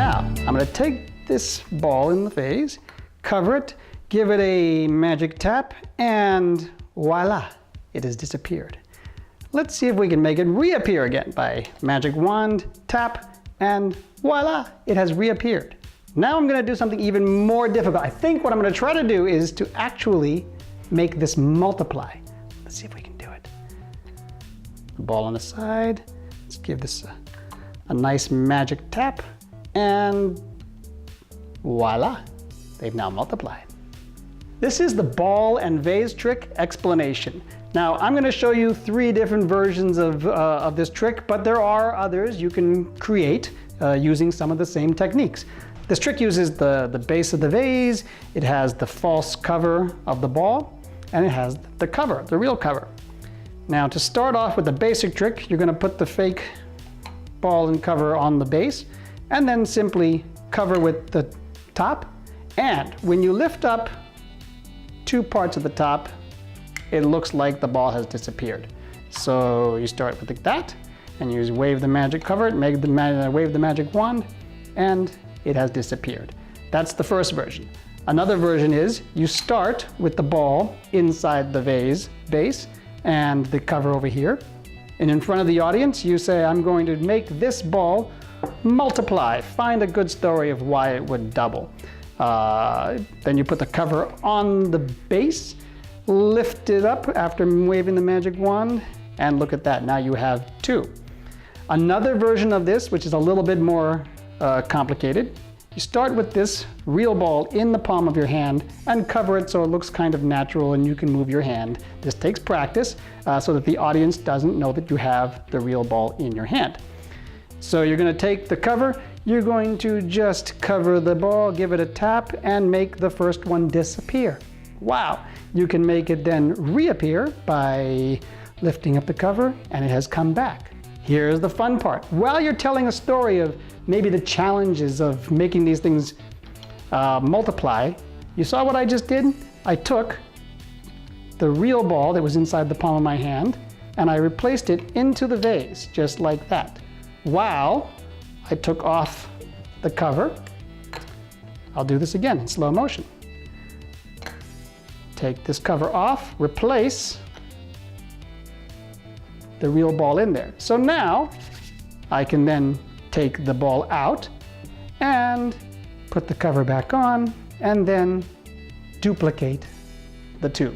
Now, I'm going to take this ball in the vase, cover it, give it a magic tap, and voila, it has disappeared. Let's see if we can make it reappear again by magic wand, tap, and voila, it has reappeared. Now I'm going to do something even more difficult. I think what I'm going to try to do is to actually make this multiply. Let's see if we can do it. The ball on the side. Let's give this a nice magic tap, and voila, they've now multiplied. This is the ball and vase trick explanation. Now, I'm going to show you 3 different versions of this trick, but there are others you can create using some of the same techniques. This trick uses the base of the vase, it has the false cover of the ball, and it has the cover, the real cover. Now, to start off with the basic trick, you're going to put the fake ball and cover on the base, and then simply cover with the top. And when you lift up 2 parts of the top, it looks like the ball has disappeared. So you start with that, and you wave the magic cover, wave the magic wand, and it has disappeared. That's the first version. Another version is you start with the ball inside the vase base and the cover over here. And in front of the audience, you say, I'm going to make this ball multiply. Find a good story of why it would double. Then you put the cover on the base, lift it up after waving the magic wand, and look at that, now you have 2. Another version of this, which is a little bit more complicated, you start with this real ball in the palm of your hand and cover it so it looks kind of natural and you can move your hand. This takes practice so that the audience doesn't know that you have the real ball in your hand. So you're going to take the cover, you're going to just cover the ball, give it a tap, and make the first one disappear. Wow! You can make it then reappear by lifting up the cover, and it has come back. Here's the fun part. While you're telling a story of maybe the challenges of making these things multiply, you saw what I just did? I took the real ball that was inside the palm of my hand, and I replaced it into the vase, just like that. While I took off the cover, I'll do this again in slow motion. Take this cover off, replace the real ball in there. So now I can then take the ball out and put the cover back on and then duplicate the 2.